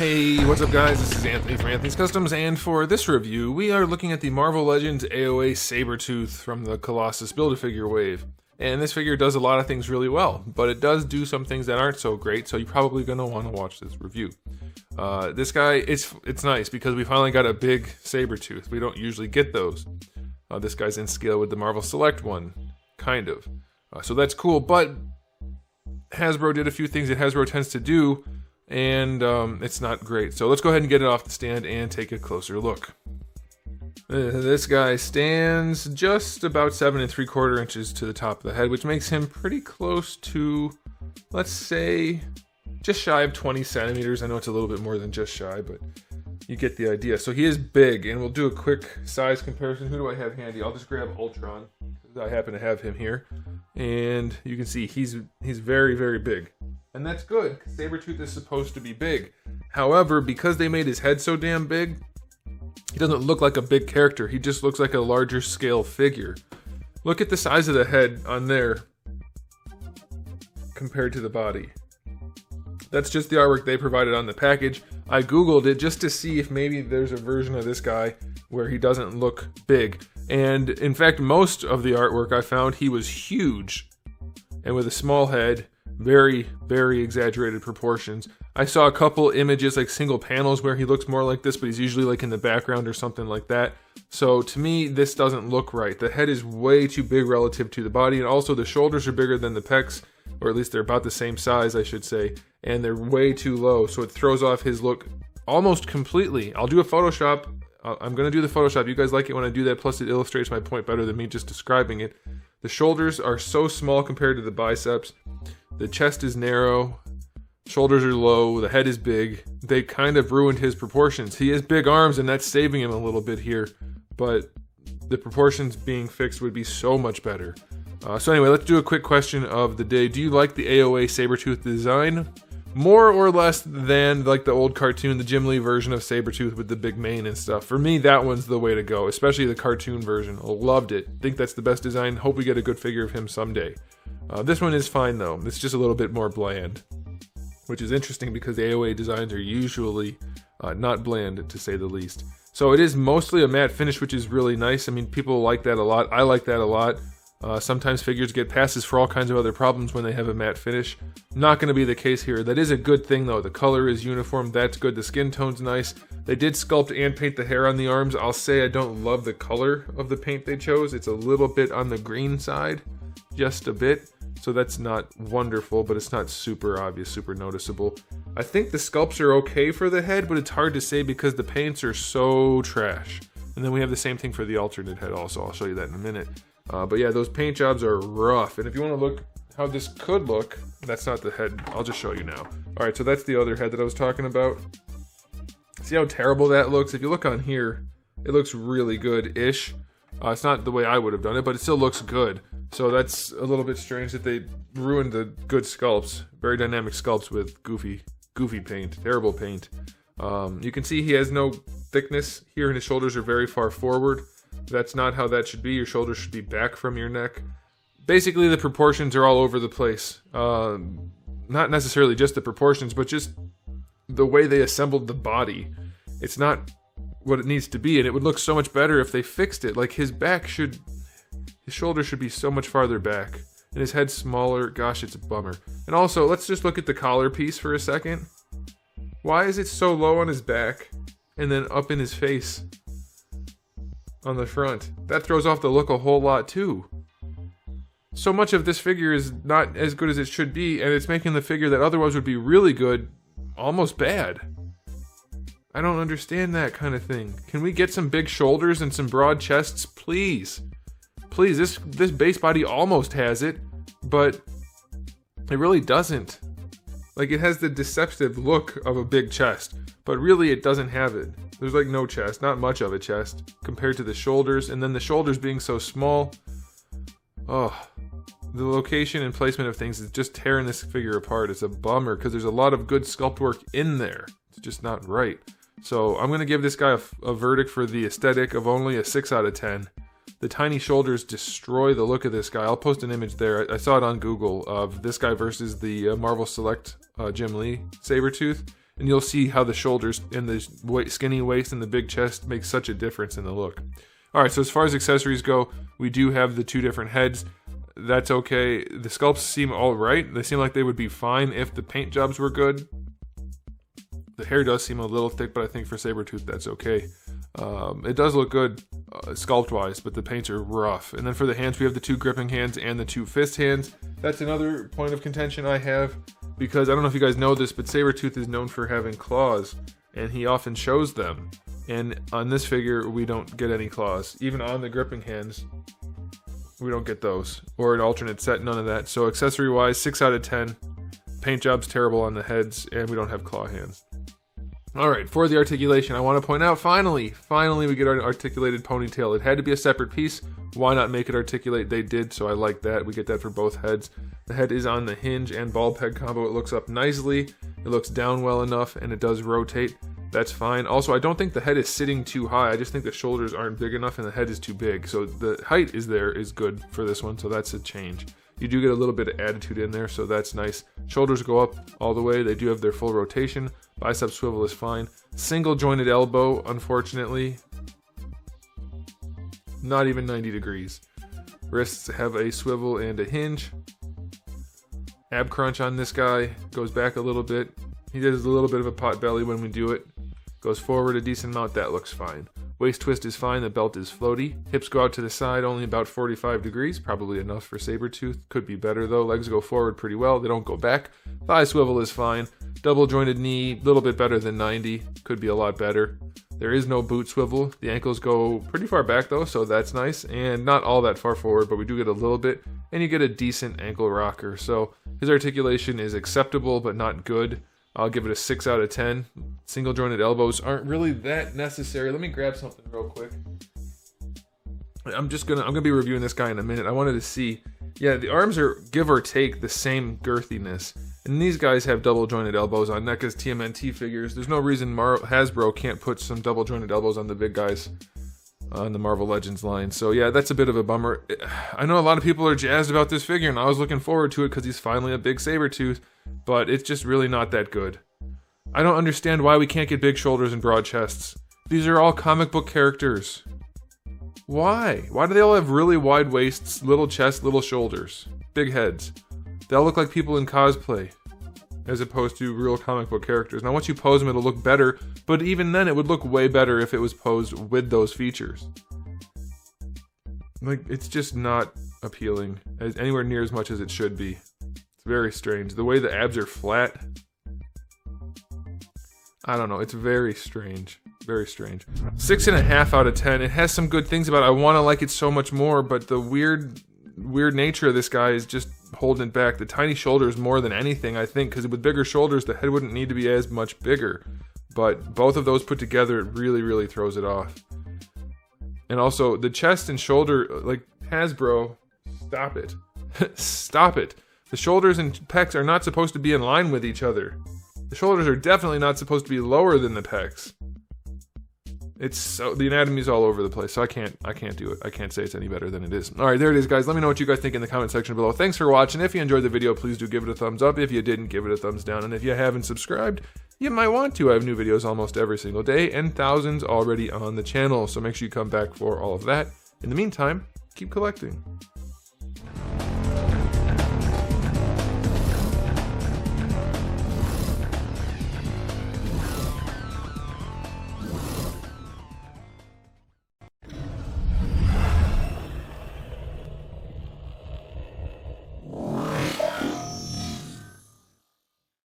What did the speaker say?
Hey, what's up guys? This is Anthony from Anthony's Customs, and for this review, we are looking at the Marvel Legends AoA Sabretooth from the Colossus Build-A-Figure wave. And this figure does a lot of things really well, but it does do some things that aren't so great, so you're probably going to want to watch this review. This guy, it's nice because we finally got a big Sabretooth. We don't usually get those. This guy's in scale with the Marvel Select one, kind of. So that's cool, but Hasbro did a few things that Hasbro tends to do, and it's not great. So let's go ahead and get it off the stand and take a closer look. This guy stands just about 7 3/4 inches to the top of the head, which makes him pretty close to, let's say, just shy of 20 centimeters. I know it's a little bit more than just shy, but you get the idea. So he is big, and we'll do a quick size comparison. Who do I have handy? I'll just grab Ultron, because I happen to have him here. And you can see he's very, very big. And that's good, because Sabretooth is supposed to be big. However, because they made his head so damn big, he doesn't look like a big character. He just looks like a larger scale figure. Look at the size of the head on there compared to the body. That's just the artwork they provided on the package. I googled it just to see if maybe there's a version of this guy where he doesn't look big. And in fact, most of the artwork I found, he was huge and with a small head, very, very exaggerated proportions. I saw a couple images, like single panels, where he looks more like this, but he's usually like in the background or something like that. So to me, this doesn't look right. The head is way too big relative to the body, and also the shoulders are bigger than the pecs, or at least they're about the same size, I should say, and they're way too low, so it throws off his look almost completely. I'll do a Photoshop. I'm going to do the Photoshop. You guys like it when I do that, plus it illustrates my point better than me just describing it. The shoulders are so small compared to the biceps. The chest is narrow. Shoulders are low. The head is big. They kind of ruined his proportions. He has big arms, and that's saving him a little bit here, but the proportions being fixed would be so much better. So anyway, let's do a quick question of the day. Do you like the AoA Sabretooth design? More or less than like the old cartoon, the Jim Lee version of Sabretooth with the big mane and stuff. For me, that one's the way to go, especially the cartoon version. Loved it. Think that's the best design. Hope we get a good figure of him someday. This one is fine though. It's just a little bit more bland, which is interesting because the AoA designs are usually not bland, to say the least. So it is mostly a matte finish, which is really nice. I mean, people like that a lot. I like that a lot. Sometimes figures get passes for all kinds of other problems when they have a matte finish. Not going to be the case here. That is a good thing though. The color is uniform. That's good. The skin tone's nice. They did sculpt and paint the hair on the arms. I'll say I don't love the color of the paint they chose. It's a little bit on the green side. Just a bit. So that's not wonderful, but it's not super obvious, super noticeable. I think the sculpts are okay for the head, but it's hard to say because the paints are so trash. And then we have the same thing for the alternate head also. I'll show you that in a minute. But yeah, those paint jobs are rough. And if you want to look how this could look, that's not the head. I'll just show you now. All right, so that's the other head that I was talking about. See how terrible that looks? If you look on here, it looks really good-ish. It's not the way I would have done it, but it still looks good. So that's a little bit strange that they ruined the good sculpts. Very dynamic sculpts with goofy paint, terrible paint. You can see he has no thickness here, and his shoulders are very far forward. That's not how that should be. Your shoulders should be back from your neck. Basically, the proportions are all over the place. Not necessarily just the proportions, but just the way they assembled the body. It's not what it needs to be, and it would look so much better if they fixed it. Like his shoulders should be so much farther back, and his head's smaller. Gosh, it's a bummer. And also, let's just look at the collar piece for a second. Why is it so low on his back, and then up in his face on the front? That throws off the look a whole lot too. So much of this figure is not as good as it should be, and it's making the figure that otherwise would be really good almost bad. I don't understand that kind of thing. Can we get some big shoulders and some broad chests, please? Please, this base body almost has it, but it really doesn't. Like, it has the deceptive look of a big chest, but really it doesn't have it. There's like no chest, not much of a chest, compared to the shoulders, and then the shoulders being so small. Oh, the location and placement of things is just tearing this figure apart. It's a bummer, because there's a lot of good sculpt work in there. It's just not right. So I'm going to give this guy a verdict for the aesthetic of only a 6 out of 10. The tiny shoulders destroy the look of this guy. I'll post an image there. I saw it on Google of this guy versus the Marvel Select Jim Lee Sabretooth. and you'll see how the shoulders and the skinny waist and the big chest make such a difference in the look. Alright, so as far as accessories go, we do have the 2 different heads. That's okay. The sculpts seem alright. They seem like they would be fine if the paint jobs were good. The hair does seem a little thick, but I think for Sabretooth that's okay. It does look good sculpt-wise, but the paints are rough. And then for the hands, we have the 2 gripping hands and the 2 fist hands. That's another point of contention I have, because I don't know if you guys know this, but Sabretooth is known for having claws, and he often shows them. And on this figure, we don't get any claws. Even on the gripping hands, we don't get those. Or an alternate set, none of that. So accessory-wise, 6 out of 10. Paint job's terrible on the heads, and we don't have claw hands. Alright, for the articulation, I want to point out, finally we get our articulated ponytail. It had to be a separate piece. Why not make it articulate? They did, so I like that. We get that for both heads. The head is on the hinge and ball peg combo. It looks up nicely. It looks down well enough, and it does rotate. That's fine. Also, I don't think the head is sitting too high. I just think the shoulders aren't big enough and the head is too big. So the height is good for this one, so that's a change. You do get a little bit of attitude in there, so that's nice. Shoulders go up all the way. They do have their full rotation. Bicep swivel is fine. Single jointed elbow, unfortunately, not even 90 degrees. Wrists have a swivel and a hinge. Ab crunch on this guy. Goes back a little bit. He does a little bit of a pot belly when we do it. Goes forward a decent amount. That looks fine. Waist twist is fine. The belt is floaty. Hips go out to the side, only about 45 degrees. Probably enough for Sabretooth. Could be better though. Legs go forward pretty well. They don't go back. Thigh swivel is fine. Double jointed knee, a little bit better than 90. Could be a lot better. There is no boot swivel. The ankles go pretty far back though, so that's nice. And not all that far forward, but we do get a little bit. And you get a decent ankle rocker. So his articulation is acceptable, but not good. I'll give it a 6 out of 10. Single jointed elbows aren't really that necessary. Let me grab something real quick. I'm gonna be reviewing this guy in a minute. I wanted to see. Yeah, the arms are give or take the same girthiness. And these guys have double jointed elbows on NECA's TMNT figures. There's no reason Hasbro can't put some double jointed elbows on the big guys on the Marvel Legends line. So yeah, that's a bit of a bummer. I know a lot of people are jazzed about this figure, and I was looking forward to it because he's finally a big Sabretooth, but it's just really not that good. I don't understand why we can't get big shoulders and broad chests. These are all comic book characters. Why? Why do they all have really wide waists, little chests, little shoulders, big heads? They all look like people in cosplay, as opposed to real comic book characters. Now once you pose them, it'll look better, but even then it would look way better if it was posed with those features. Like, it's just not appealing anywhere near as much as it should be. It's very strange. The way the abs are flat, I don't know, it's very strange. Very strange. 6.5 out of 10. It has some good things about it. I want to like it so much more, but the weird nature of this guy is just holding it back. The tiny shoulders more than anything, I think, because with bigger shoulders, the head wouldn't need to be as much bigger. But both of those put together, it really, really throws it off. And also, the chest and shoulder, like, Hasbro, stop it. Stop it. The shoulders and pecs are not supposed to be in line with each other. The shoulders are definitely not supposed to be lower than the pecs. It's so, the anatomy's all over the place, so I can't do it. I can't say it's any better than it is. Alright, there it is, guys. Let me know what you guys think in the comment section below. Thanks for watching. If you enjoyed the video, please do give it a thumbs up. If you didn't, give it a thumbs down. And if you haven't subscribed, you might want to. I have new videos almost every single day, and thousands already on the channel, so make sure you come back for all of that. In the meantime, keep collecting.